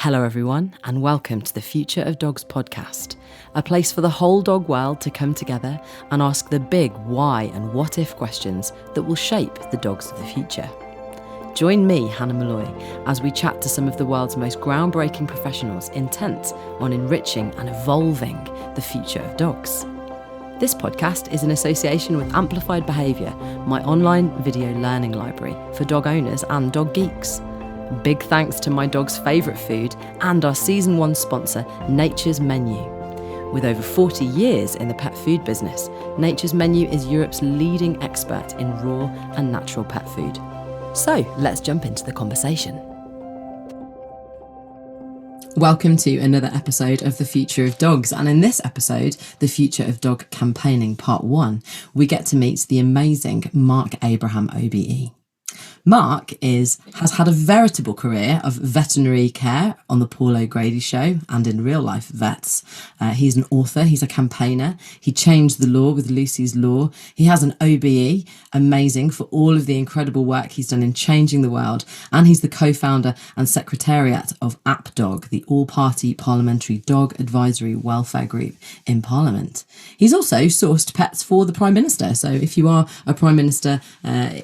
Hello everyone, and welcome to the Future of Dogs podcast, a place for the whole dog world to come together and ask the big why and what if questions that will shape the dogs of the future. Join me, Hannah Malloy, as we chat to some of the world's most groundbreaking professionals intent on enriching and evolving the future of dogs. This podcast is in association with Amplified Behaviour, my online video learning library for dog owners and dog geeks. Big thanks to my dog's favourite food and our Season 1 sponsor, Nature's Menu. With over 40 years in the pet food business, Nature's Menu is Europe's leading expert in raw and natural pet food. So, let's jump into the conversation. Welcome to another episode of The Future of Dogs, and in this episode, The Future of Dog Campaigning Part 1, we get to meet the amazing Marc Abraham OBE. Marc has had a veritable career of veterinary care on the Paul O'Grady show and in real life vets. He's an author, he's a campaigner, he changed the law with Lucy's Law. He has an OBE, amazing for all of the incredible work he's done in changing the world. And he's the co-founder and secretariat of AppDog, the all-party Parliamentary dog advisory welfare group in Parliament. He's also sourced pets for the Prime Minister. So if you are a Prime Minister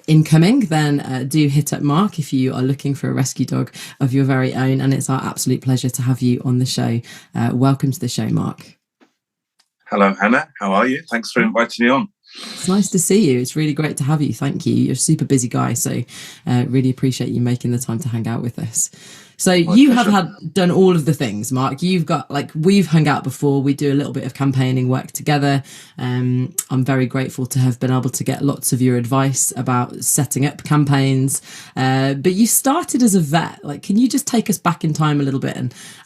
incoming, then do hit up Marc if you are looking for a rescue dog of your very own, and it's our absolute pleasure to have you on the show. Welcome to the show, Marc. Hello, Hannah. How are you? Thanks for inviting me on. It's nice to see you. It's really great to have you. Thank you. You're a super busy guy, so really appreciate you making the time to hang out with us. So you have done all of the things, Marc. You've got, we've hung out before. We do a little bit of campaigning work together. I'm very grateful to have been able to get lots of your advice about setting up campaigns. But you started as a vet. Can you just take us back in time a little bit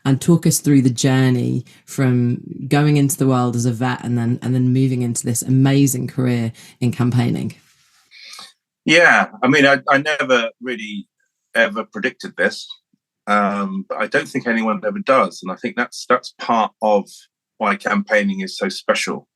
and talk us through the journey from going into the world as a vet and then moving into this amazing career in campaigning? Yeah, I mean, I never really ever predicted this. But I don't think anyone ever does. And I think that's part of why campaigning is so special,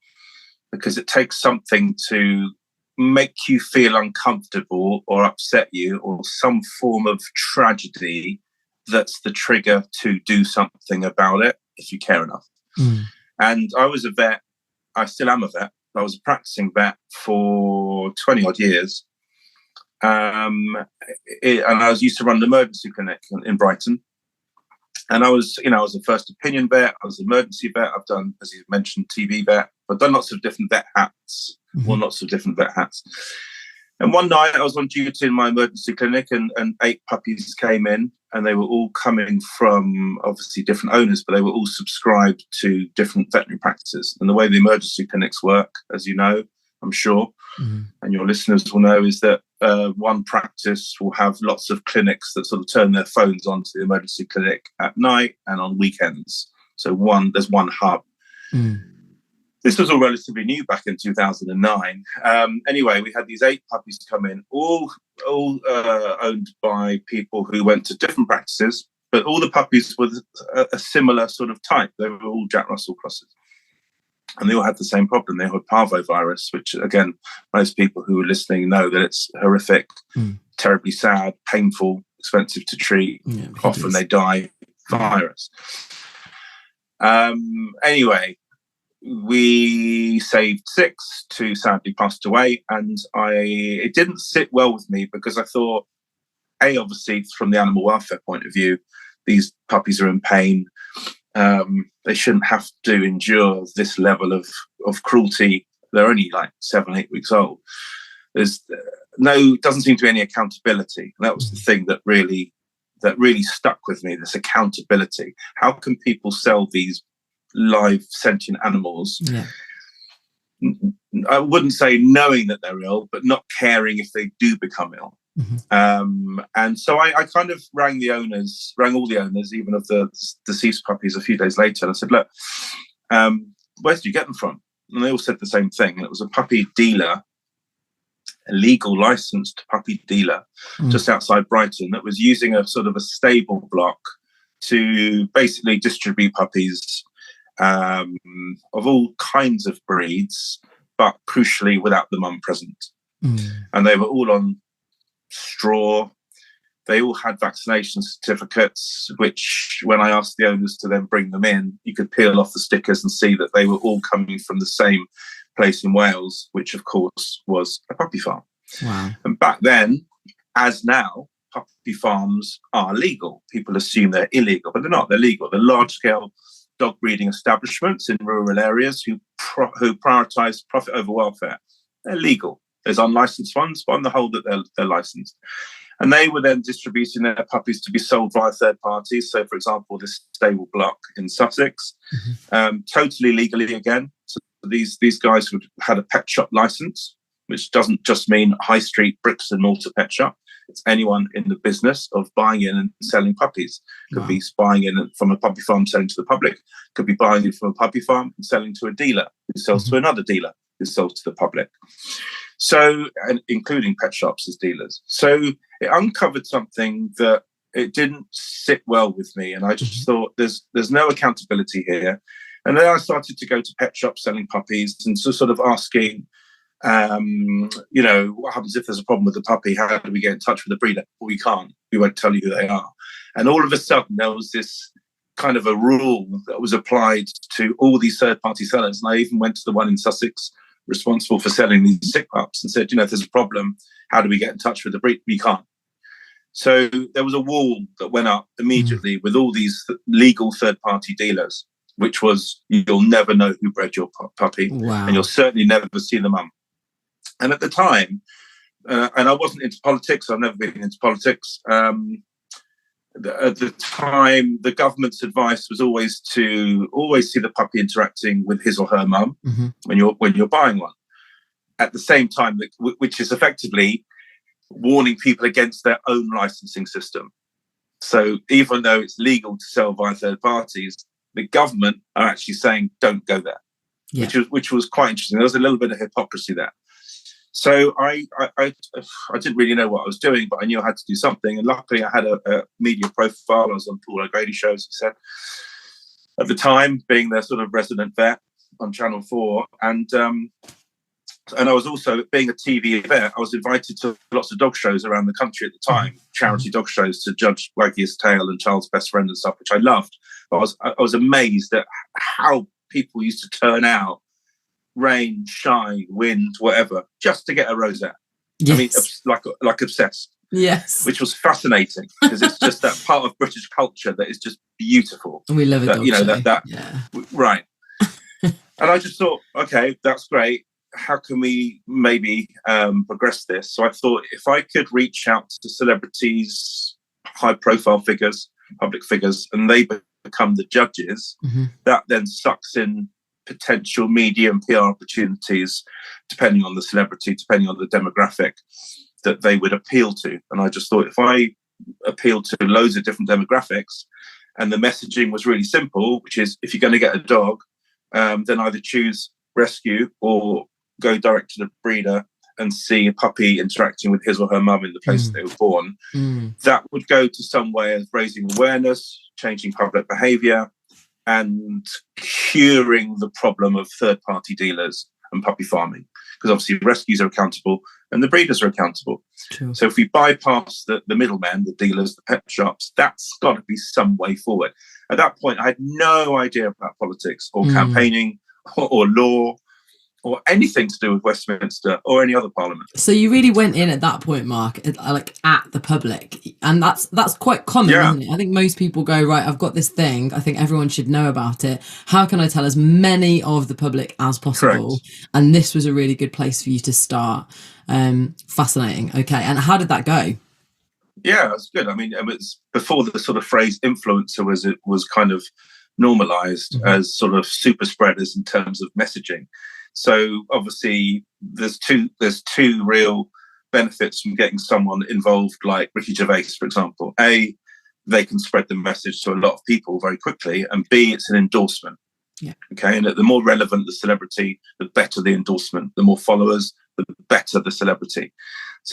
because it takes something to make you feel uncomfortable or upset you, or some form of tragedy that's the trigger to do something about it if you care enough. And I was a vet. I still am a vet. I was a practicing vet for 20 odd years. And I was used to run the emergency clinic in Brighton, and I was a first opinion vet. I was an emergency vet. I've done, as you mentioned, TV vet. I've done lots of different vet hats, And one night I was on duty in my emergency clinic, and 8 puppies came in, and they were all coming from obviously different owners, but they were all subscribed to different veterinary practices. And the way the emergency clinics work, as you know, I'm sure, and your listeners will know, is that one practice will have lots of clinics that sort of turn their phones onto the emergency clinic at night and on weekends. So there's one hub. This was all relatively new back in 2009. Anyway, we had these 8 puppies come in, all owned by people who went to different practices, but all the puppies were a similar sort of type. They were all Jack Russell crosses. And they all had the same problem. They had parvovirus, which, again, most people who are listening know that it's horrific, terribly sad, painful, expensive to treat. Yeah, often they die virus. Anyway, we saved 6. 2 sadly passed away. And it didn't sit well with me, because I thought, obviously, from the animal welfare point of view, these puppies are in pain. They shouldn't have to endure this level of cruelty. They're only 7, 8 weeks old. Doesn't seem to be any accountability. And that was the thing that really stuck with me, this accountability. How can people sell these live sentient animals? Yeah. I wouldn't say knowing that they're ill, but not caring if they do become ill. And so I kind of rang all the owners, even of the deceased puppies, a few days later. And I said, look, where did you get them from? And they all said the same thing. And it was a puppy dealer, a legal licensed puppy dealer just outside Brighton, that was using a sort of a stable block to basically distribute puppies of all kinds of breeds, but crucially without the mum present. And they were all on straw. they all had vaccination certificates, which when I asked the owners to then bring them in, you could peel off the stickers and see that they were all coming from the same place in Wales, which of course was a puppy farm. Wow. And back then, as now, puppy farms are legal. People assume they're illegal, but they're not. They're legal. They're large-scale dog breeding establishments in rural areas who prioritise profit over welfare. They're legal. There's unlicensed ones, but on the whole, that they're licensed. And they were then distributing their puppies to be sold via third parties. So, for example, this stable block in Sussex, totally legally again. So these guys had a pet shop license, which doesn't just mean high street bricks and mortar pet shop. It's anyone in the business of buying in and selling puppies. Could be buying in from a puppy farm, selling to the public. Could be buying in from a puppy farm and selling to a dealer who sells to another dealer who sells to the public. So, and including pet shops as dealers. So it uncovered something that it didn't sit well with me. And I just thought there's no accountability here. And then I started to go to pet shops selling puppies and so sort of asking, what happens if there's a problem with the puppy? How do we get in touch with the breeder? Well, we can't. We won't tell you who they are. And all of a sudden, there was this kind of a rule that was applied to all these third-party sellers. And I even went to the one in Sussex responsible for selling these sick pups and said, if there's a problem, how do we get in touch with the breeder? We can't. So there was a wall that went up immediately with all these legal third-party dealers, which was you'll never know who bred your puppy, and you'll certainly never see the mum. And at the time, and I wasn't into politics, I've never been into politics. At the time, the government's advice was always to see the puppy interacting with his or her mum when you're buying one. At the same time, which is effectively warning people against their own licensing system. So even though it's legal to sell via third parties, the government are actually saying don't go there, which was quite interesting. There was a little bit of hypocrisy there. So I didn't really know what I was doing, but I knew I had to do something. And luckily, I had a media profile. I was on Paul O'Grady shows, he said, at the time, being their sort of resident vet on Channel 4. And I was also, being a TV vet, I was invited to lots of dog shows around the country at the time, charity dog shows to judge Waggy's Tail and Child's Best Friend and stuff, which I loved. But I was amazed at how people used to turn out, rain, shine, wind, whatever, just to get a rosette. Yes. I mean, like obsessed. Yes. Which was fascinating because it's just that part of British culture that is just beautiful. We love it. Right. And I just thought, okay, that's great. How can we maybe progress this? So I thought if I could reach out to celebrities, high profile figures, public figures, and they become the judges, that then sucks in potential media and PR opportunities, depending on the celebrity, depending on the demographic that they would appeal to. And I just thought if I appealed to loads of different demographics and the messaging was really simple, which is if you're going to get a dog, then either choose rescue or go direct to the breeder and see a puppy interacting with his or her mum in the place that they were born, that would go to some way of raising awareness, changing public behaviour, and curing the problem of third-party dealers and puppy farming. Because obviously rescues are accountable and the breeders are accountable. True. So if we bypass the middlemen, the dealers, the pet shops, that's got to be some way forward. At that point, I had no idea about politics or campaigning or law or anything to do with Westminster or any other parliament. So you really went in at that point, Mark, at the public, and that's quite common, isn't it? I think most people go, right, I've got this thing, I think everyone should know about it. How can I tell as many of the public as possible? Correct. And this was a really good place for you to start. Fascinating. Okay, and how did that go? Yeah, it's good. I mean, it was before the sort of phrase influencer was kind of normalized as sort of super spreaders in terms of messaging. So obviously there's two real benefits from getting someone involved like Ricky Gervais, for example. A, they can spread the message to a lot of people very quickly, and B, it's an endorsement. Yeah. Okay, and the more relevant the celebrity, the better the endorsement. The more followers, the better the celebrity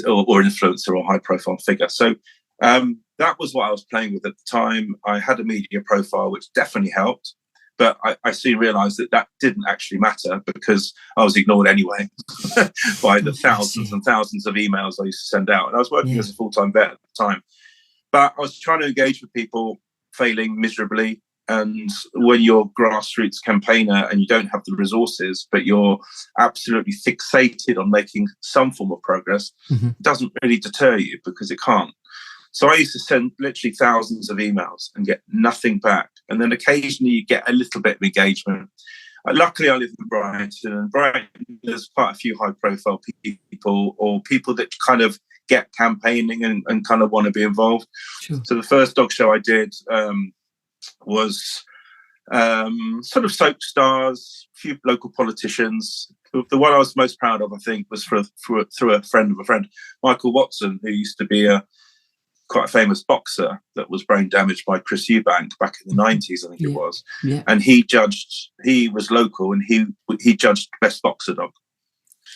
or influencer or high profile figure. So that was what I was playing with at the time. I had a media profile, which definitely helped. But I soon realised that didn't actually matter because I was ignored anyway by the thousands and thousands of emails I used to send out. And I was working as a full-time vet at the time. But I was trying to engage with people, failing miserably. And when you're a grassroots campaigner and you don't have the resources, but you're absolutely fixated on making some form of progress, it doesn't really deter you, because it can't. So I used to send literally thousands of emails and get nothing back. And then occasionally you get a little bit of engagement. Luckily, I live in Brighton, and Brighton, there's quite a few high-profile people, or people that kind of get campaigning and kind of want to be involved. Sure. So the first dog show I did was sort of soap stars, a few local politicians. The one I was most proud of, I think, was through a friend of a friend, Michael Watson, who used to be quite a famous boxer that was brain damaged by Chris Eubank back in the 90s, I think it was. Yeah. And he was local, and he judged best boxer dog.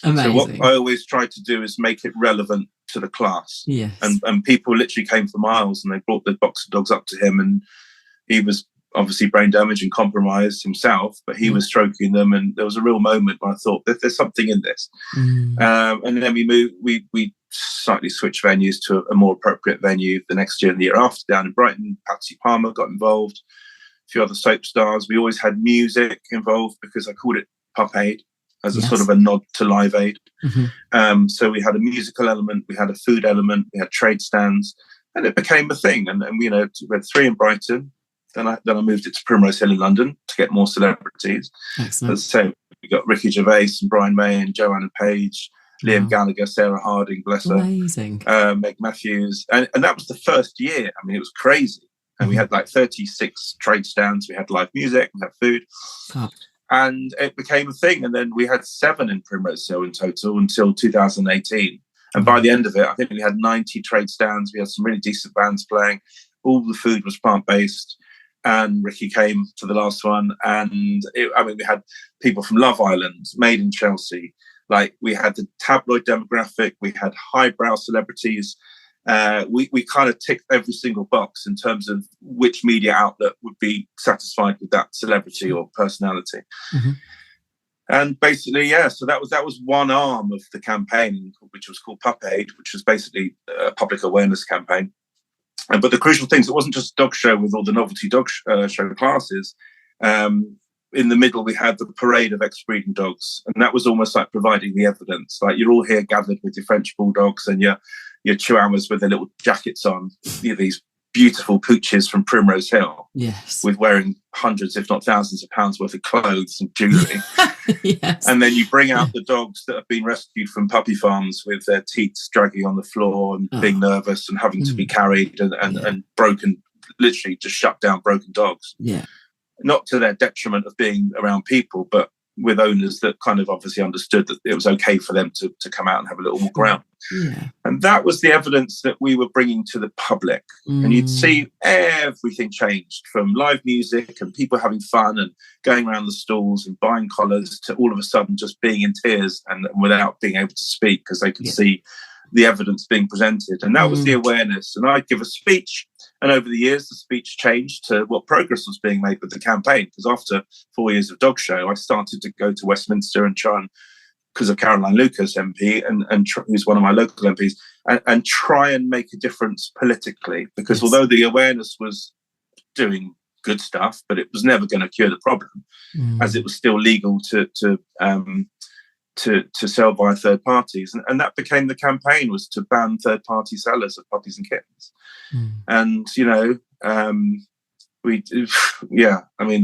Amazing. So what I always try to do is make it relevant to the class. Yes. And people literally came for miles, and they brought the boxer dogs up to him, and he was obviously brain damaged and compromised himself, but he was stroking them, and there was a real moment where I thought that there's something in this. And then we slightly switched venues to a more appropriate venue the next year and the year after down in Brighton. Patsy Palmer got involved, a few other soap stars. We always had music involved, because I called it Pup Aid as a sort of a nod to Live Aid. So we had a musical element, we had a food element, we had trade stands, and it became a thing. And we had 3 in Brighton. Then I moved it to Primrose Hill in London to get more celebrities. Excellent. As I say, we got Ricky Gervais and Brian May and Joanna Page, Liam Gallagher, Sarah Harding, bless her. Amazing. Meg Matthews. And that was the first year. I mean, it was crazy. And we had like 36 trade stands. We had live music, we had food. And it became a thing. And then we had 7 in Primrose Hill in total until 2018. And by the end of it, I think we had 90 trade stands. We had some really decent bands playing. All the food was plant-based. And Ricky came to the last one. And we had people from Love Island, Made in Chelsea. Like, we had the tabloid demographic. We had highbrow celebrities. We kind of ticked every single box in terms of which media outlet would be satisfied with that celebrity or personality. And basically, so that was one arm of the campaign, which was called Pup Aid, which was basically a public awareness campaign. But the crucial things, it wasn't just a dog show with all the novelty dog show classes. In the middle, we had the parade of ex-breeding dogs, and that was almost like providing the evidence. Like, you're all here gathered with your French bulldogs and your chihuahuas with their little jackets on, these beautiful pooches from Primrose Hill, with wearing hundreds, if not thousands of pounds worth of clothes and jewellery. And then you bring out the dogs that have been rescued from puppy farms with their teeth dragging on the floor and being nervous and having to be carried and broken, literally just shut down broken dogs. Not to their detriment of being around people, but with owners that kind of obviously understood that it was okay for them to come out and have a little walk around. And that was the evidence that we were bringing to the public. And you'd see everything changed, from live music and people having fun and going around the stalls and buying collars, to all of a sudden just being in tears and without being able to speak, because they could see the evidence being presented. And that was the awareness. And I'd give a speech, and over the years the speech changed to what progress was being made with the campaign, because after 4 years of dog show, I started to go to Westminster and try and, because of Caroline Lucas MP and who's one of my local MPs, and try and make a difference politically, because although the awareness was doing good stuff, but it was never going to cure the problem, as it was still legal to sell via third parties. And that became the campaign, was to ban third party sellers of puppies and kittens. And, the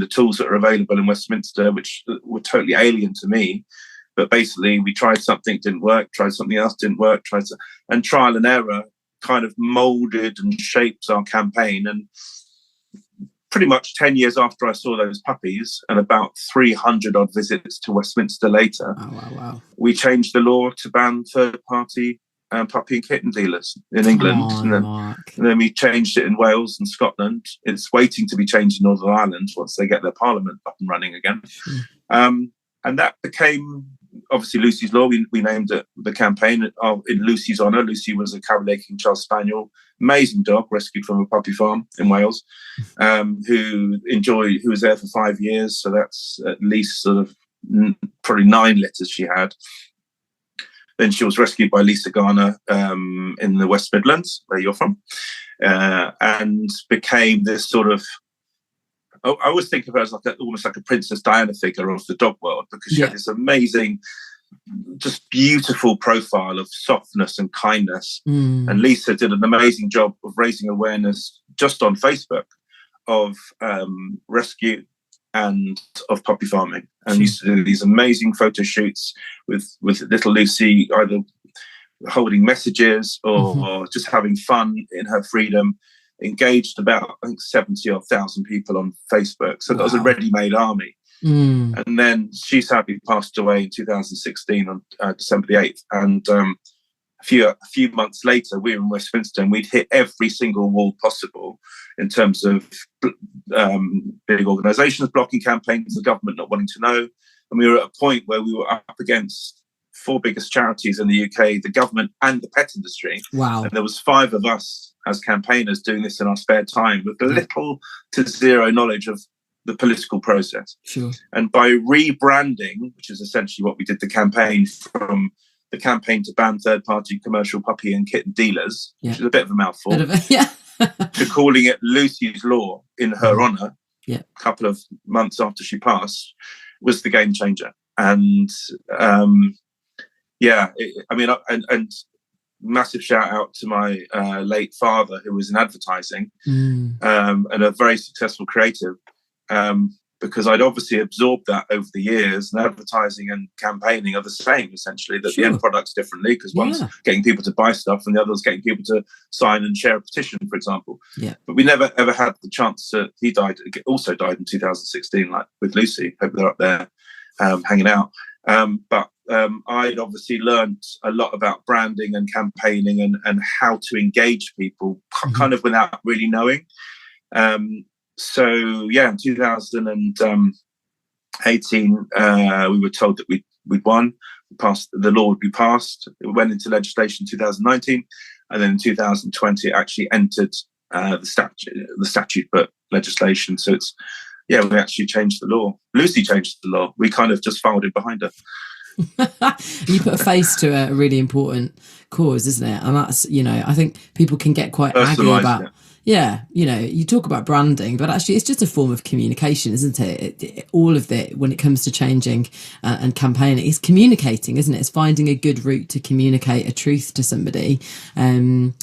tools that are available in Westminster, which were totally alien to me, but basically we tried something, didn't work, tried something else, didn't work, and trial and error kind of molded and shaped our campaign. And pretty much 10 years after I saw those puppies, and about 300 odd visits to Westminster later, we changed the law to ban third-party puppy and kitten dealers in England. And then we changed it in Wales and Scotland. It's waiting to be changed in Northern Ireland once they get their parliament up and running again. And that became, obviously, Lucy's Law. We named it the campaign in Lucy's honour. Lucy was a Cavalier King Charles Spaniel, amazing dog, rescued from a puppy farm in Wales, who was there for 5 years. So that's at least sort of probably 9 litters she had. Then she was rescued by Lisa Garner in the West Midlands, where you're from, and became this sort of, I always think of her as almost like a Princess Diana figure of the dog world, because she had this amazing, just beautiful profile of softness and kindness. And Lisa did an amazing job of raising awareness just on Facebook of rescue and of puppy farming, and used to do these amazing photo shoots with little Lucy either holding messages or just having fun in her freedom. Engaged about, I think, 70,000 people on Facebook. So that was a ready-made army. And then she sadly passed away in 2016 on December the 8th. And a few months later, we were in Westminster and we'd hit every single wall possible in terms of big organisations blocking campaigns, the government not wanting to know. And we were at a point where we were up against 4 biggest charities in the UK, the government and the pet industry. Wow. And there was 5 of us as campaigners doing this in our spare time with little to zero knowledge of the political process. Sure. And by rebranding, which is essentially what we did, the campaign from the campaign to ban third-party commercial puppy and kitten dealers, which is a bit of a mouthful, to calling it Lucy's Law in her honour, a couple of months after she passed, was the game changer. And and massive shout out to my late father, who was in advertising and a very successful creative, because I'd obviously absorbed that over the years. And advertising and campaigning are the same, essentially, that the end product's differently, because one's getting people to buy stuff and the other's getting people to sign and share a petition, for example. But we never ever had the chance to. He also died in 2016, like with Lucy. Hope they're up there hanging out. But I'd obviously learned a lot about branding and campaigning and how to engage people kind of without really knowing. So in 2018, we were told that we'd won. The law would be passed. It went into legislation in 2019, and then in 2020 it actually entered the statute book legislation. So it's we actually changed the law. Lucy changed the law. We kind of just folded behind her. You put a face to a really important cause, isn't it? And that's, I think people can get quite angry about. You talk about branding, but actually it's just a form of communication, isn't it? All of it, when it comes to changing and campaigning, is communicating, isn't it? It's finding a good route to communicate a truth to somebody. And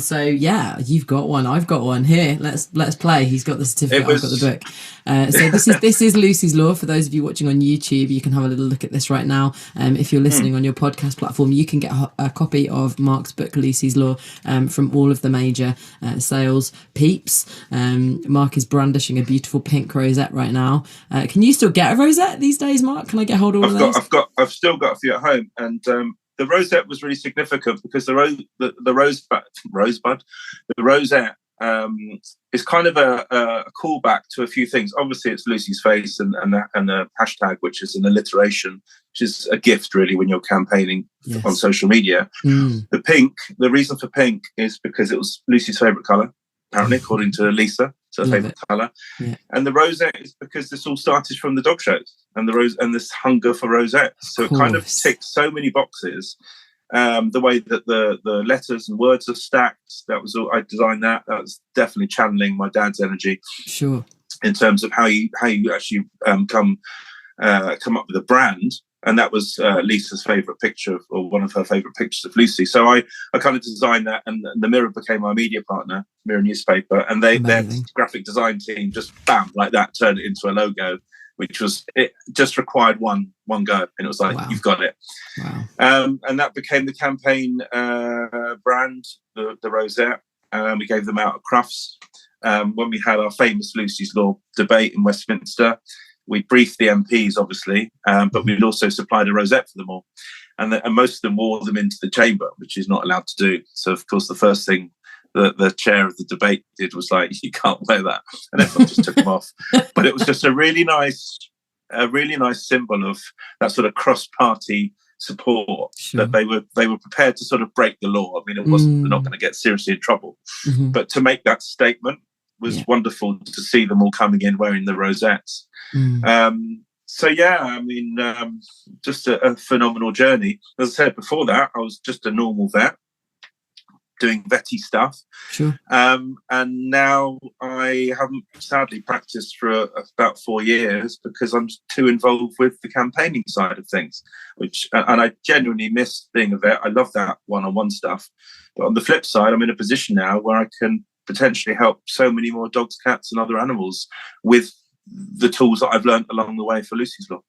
so, you've got one, I've got one here. Let's play. He's got the certificate, I've got the book. So this is Lucy's Law. For those of you watching on YouTube, you can have a little look at this right now. If you're listening on your podcast platform, you can get a copy of Marc's book, Lucy's Law, from all of the major sales peeps. Marc is brandishing a beautiful pink rosette right now. Can you still get a rosette these days, Marc? Can I get hold of one of those? I've still got a few at home, and the rosette was really significant because the rosette is kind of a callback to a few things. Obviously, it's Lucy's face and the hashtag, which is an alliteration, which is a gift really when you're campaigning on social media. The reason for pink is because it was Lucy's favourite colour, apparently, according to Lisa. It's her favourite colour. And the rosette is because this all started from the dog shows and this hunger for rosettes. So it kind of ticks so many boxes. The way that the letters and words are stacked, that was all. I designed that. That was definitely channeling my dad's energy. Sure. In terms of how you actually come up with a brand. And that was Lisa's favourite picture, or one of her favourite pictures of Lucy. So I kind of designed that, and the Mirror became our media partner, Mirror newspaper, and their graphic design team just bam like that turned it into a logo, which was, it just required one go, and it was like, you've got it. Wow. And that became the campaign brand, the rosette. We gave them out at Crufts when we had our famous Lucy's Law debate in Westminster. We briefed the MPs, obviously, but we'd also supplied a rosette for them all. And most of them wore them into the chamber, which is not allowed to do. So, of course, the first thing the chair of the debate did was like, you can't wear that. And everyone just took them off. But it was just a really nice symbol of that sort of cross-party support, that they were prepared to sort of break the law. I mean, it wasn't, they're not going to get seriously in trouble. But to make that statement was wonderful to see them all coming in wearing the rosettes. So yeah, I mean, just a phenomenal journey. As I said before that, I was just a normal vet doing vetty stuff. Sure. And now I haven't sadly practiced for about 4 years because I'm too involved with the campaigning side of things, and I genuinely miss being a vet. I love that one-on-one stuff. But on the flip side, I'm in a position now where I can potentially help so many more dogs, cats, and other animals with the tools that I've learned along the way for Lucy's Law.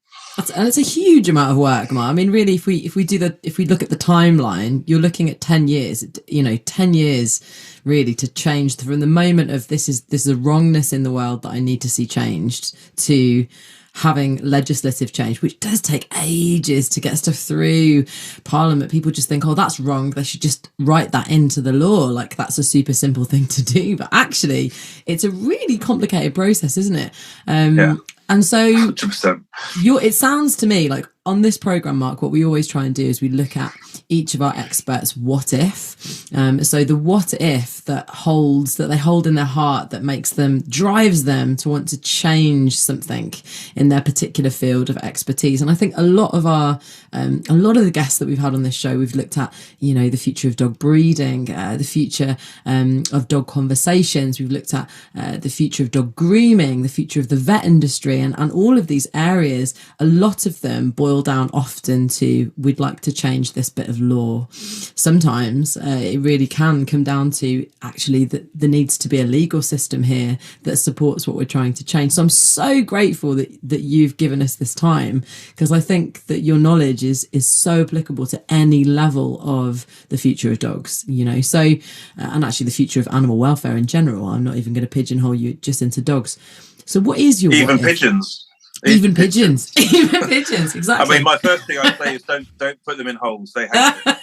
And it's a huge amount of work, Mark. I mean, really, if we look at the timeline, you're looking at 10 years. 10 years really to change from the moment of this is a wrongness in the world that I need to see changed to having legislative change, which does take ages to get stuff through Parliament. People just think, oh, that's wrong, they should just write that into the law, like that's a super simple thing to do. But actually, it's a really complicated process, isn't it? And so 100%. It sounds to me like on this programme, Mark, what we always try and do is we look at each of our experts' what if. So the what if that they hold in their heart, that drives them to want to change something in their particular field of expertise. And I think a lot of the guests that we've had on this show, we've looked at, the future of dog breeding, the future of dog conversations. We've looked at the future of dog grooming, the future of the vet industry, and all of these areas. A lot of them boil down often to, we'd like to change this bit of law. Sometimes it really can come down to actually that there needs to be a legal system here that supports what we're trying to change. So I'm so grateful that you've given us this time, because I think that your knowledge is so applicable to any level of the future of dogs, so and actually the future of animal welfare in general. I'm not even going to pigeonhole you just into dogs. So what is your even pigeons? Even pigeons. Even pigeons, exactly. I mean, my first thing I'd say is don't put them in holes. They hate it.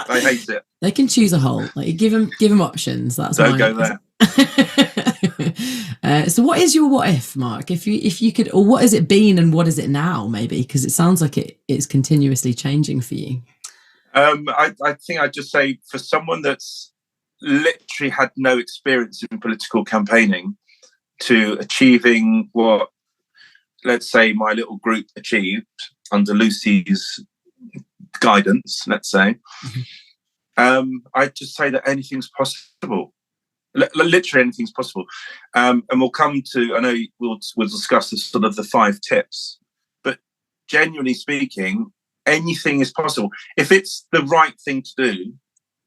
They hate it. They can choose a hole. Like, you give them options. That's don't go there. So what is your what if, Mark? If you could, or what has it been and what is it now, maybe? Because it sounds like it's continuously changing for you. I think I'd just say, for someone that's literally had no experience in political campaigning to achieving what, let's say, my little group achieved under Lucy's guidance, let's say, I'd just say that anything's possible. Literally anything's possible. And we'll come to, I know we'll discuss the sort of the 5 tips, but genuinely speaking, anything is possible. If it's the right thing to do,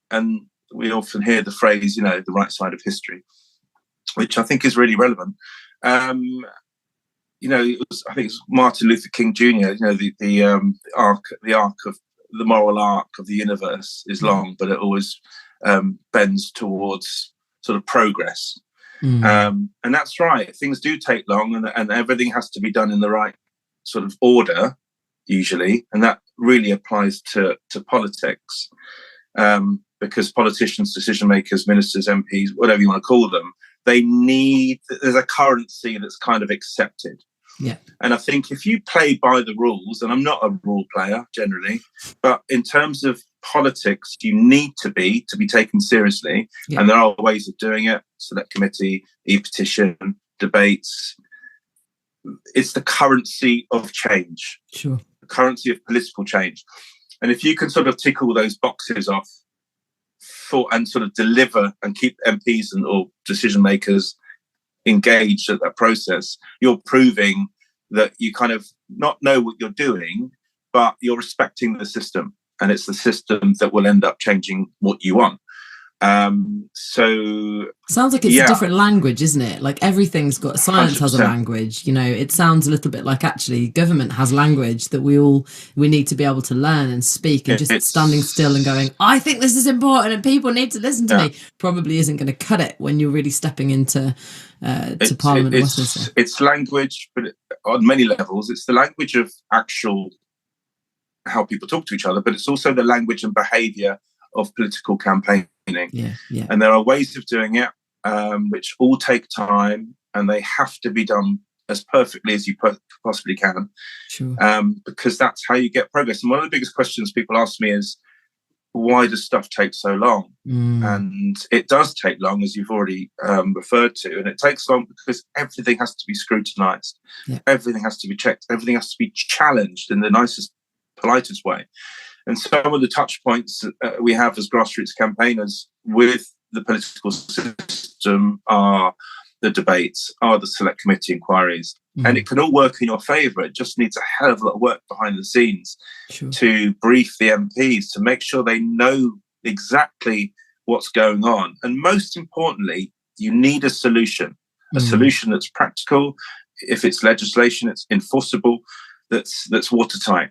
and we often hear the phrase, the right side of history, which I think is really relevant. I think it's Martin Luther King Jr. The arc of the moral arc of the universe is long, but it always bends towards sort of progress. And that's right. Things do take long, and everything has to be done in the right sort of order, usually, and that really applies to politics, because politicians, decision makers, ministers, MPs, whatever you want to call them, there's a currency that's kind of accepted. Yeah. And I think if you play by the rules, and I'm not a rule player generally, but in terms of politics, you need to be taken seriously. Yeah. And there are ways of doing it: select committee, e-petition, debates. It's the currency of change. Sure. The currency of political change. And if you can sort of tick all those boxes off and sort of deliver and keep MPs or decision makers engaged at that process, you're proving that you kind of not know what you're doing, but you're respecting the system, and it's the system that will end up changing what you want. So sounds like it's a different language, isn't it? Like everything's got, science 100%. Has a language, it sounds a little bit like actually government has language that we need to be able to learn and speak, and just standing still and going, I think this is important and people need to listen to me, probably isn't going to cut it when you're really stepping into to Parliament. It's language, but on many levels, it's the language of actual how people talk to each other, but it's also the language and behaviour of political campaigning. Yeah. And there are ways of doing it, which all take time, and they have to be done as perfectly as you possibly can. Sure. Because that's how you get progress. And one of the biggest questions people ask me is, why does stuff take so long? And it does take long, as you've already referred to, and it takes long because everything has to be scrutinized. Everything has to be checked. Everything has to be challenged in the nicest, politest way. And some of the touch points we have as grassroots campaigners with the political system are the debates, are the select committee inquiries. And it can all work in your favour. It just needs a hell of a lot of work behind the scenes to brief the MPs, to make sure they know exactly what's going on. And most importantly, you need a solution that's practical. If it's legislation, it's enforceable, that's watertight.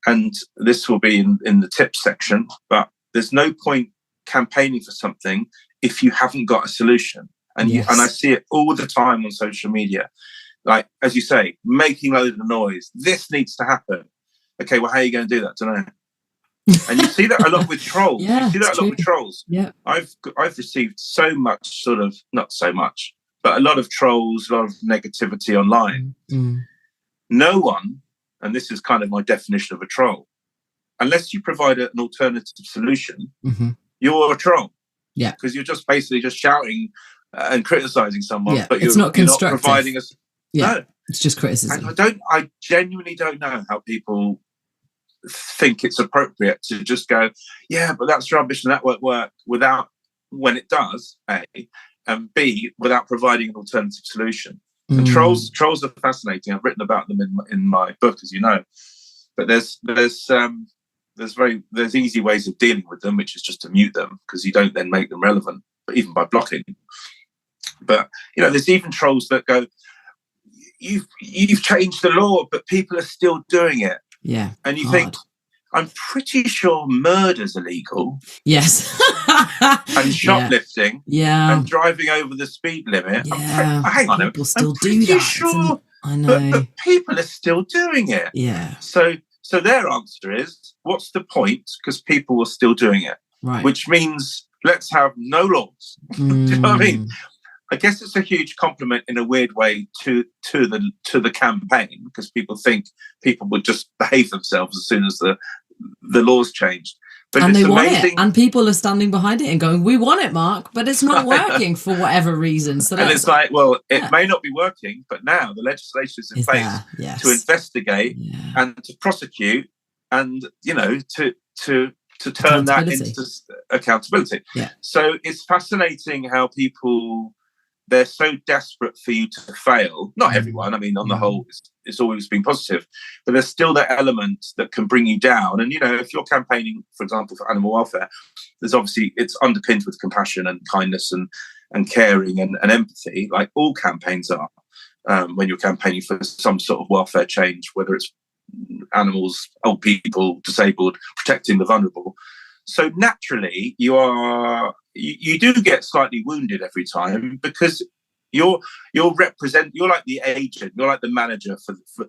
And this will be in the tips section, but there's no point campaigning for something if you haven't got a solution. And and I see it all the time on social media. Like, as you say, making loads of noise. This needs to happen. Okay, well, how are you going to do that? I don't know. And you see that a lot with trolls. You see that a lot with trolls. I've received so much not so much, but a lot of trolls, a lot of negativity online. No one, and this is kind of my definition of a troll, unless you provide an alternative solution, you're a troll. Because you're just basically just shouting and criticizing someone, but you're not providing us. No, it's just criticism. And I genuinely don't know how people think it's appropriate to just go, yeah, but that's rubbish and that won't work, without, when it does, A, and B, without providing an alternative solution. And trolls are fascinating. I've written about them in my book, as you know. But there's easy ways of dealing with them, which is just to mute them, because you don't then make them relevant, but even by blocking. But there's even trolls that go, you've changed the law, but people are still doing it. And you think, I'm pretty sure murder's illegal. Yes. And shoplifting. And driving over the speed limit. Hang on, people still do that. Sure, I know. But people are still doing it. So their answer is, what's the point? Because people are still doing it. Which means let's have no laws. Do you know what I mean? I guess it's a huge compliment in a weird way to the campaign, because people think people would just behave themselves as soon as the laws changed. But and it's they want amazing. It, and people are standing behind it and going, "We want it, Mark," but it's not working for whatever reason. So and it's like, well, it may not be working, but now the legislation is in place to investigate and to prosecute, and to turn that into accountability. So it's fascinating how people, they're so desperate for you to fail. Not everyone. I mean, on the whole, it's always been positive. But there's still that element that can bring you down. And, if you're campaigning, for example, for animal welfare, there's obviously, it's underpinned with compassion and kindness and caring and empathy, like all campaigns are, when you're campaigning for some sort of welfare change, whether it's animals, old people, disabled, protecting the vulnerable. So naturally, you do get slightly wounded every time, because you're like the agent, you're like the manager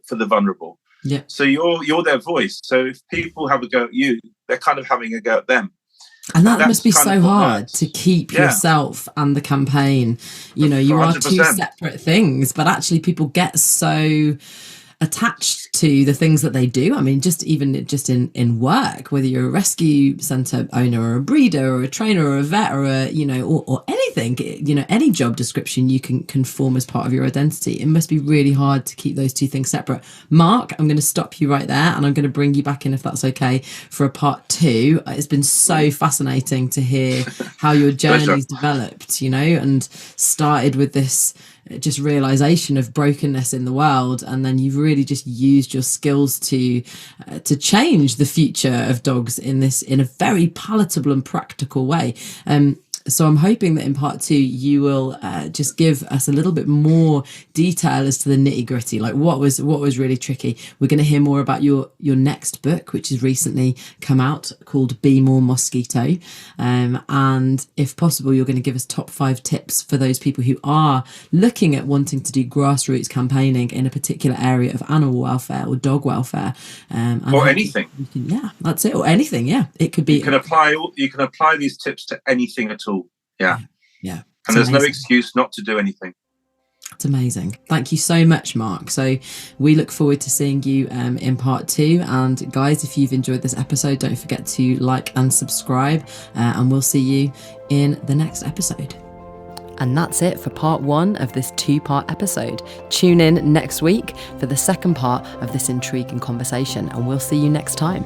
for the vulnerable. So you're their voice. So if people have a go at you, they're kind of having a go at them. And that must be so hard to keep yourself and the campaign. You are 2 separate things, but actually people get so attached to the things that they do. I mean, just in work, whether you're a rescue centre owner or a breeder or a trainer or a vet or or anything, any job description you can form as part of your identity. It must be really hard to keep those 2 things separate. Mark, I'm going to stop you right there, and I'm going to bring you back in, if that's okay, for a part 2. It's been so fascinating to hear how your journey's developed, and started with this just realization of brokenness in the world, and then you've really just used your skills to change the future of dogs in a very palatable and practical way. So I'm hoping that in part 2, you will just give us a little bit more detail as to the nitty gritty, like what was really tricky. We're going to hear more about your next book, which has recently come out, called Be More Mosquito. And if possible, you're going to give us top 5 tips for those people who are looking at wanting to do grassroots campaigning in a particular area of animal welfare or dog welfare. Or anything. That's it. Or anything. It could be. You can apply these tips to anything at all. Yeah. And there's no excuse not to do anything. That's amazing. Thank you so much, Marc. So we look forward to seeing you in part 2. And guys, if you've enjoyed this episode, don't forget to like and subscribe, and we'll see you in the next episode. And that's it for part 1 of this 2-part episode. Tune in next week for the second part of this intriguing conversation, and we'll see you next time.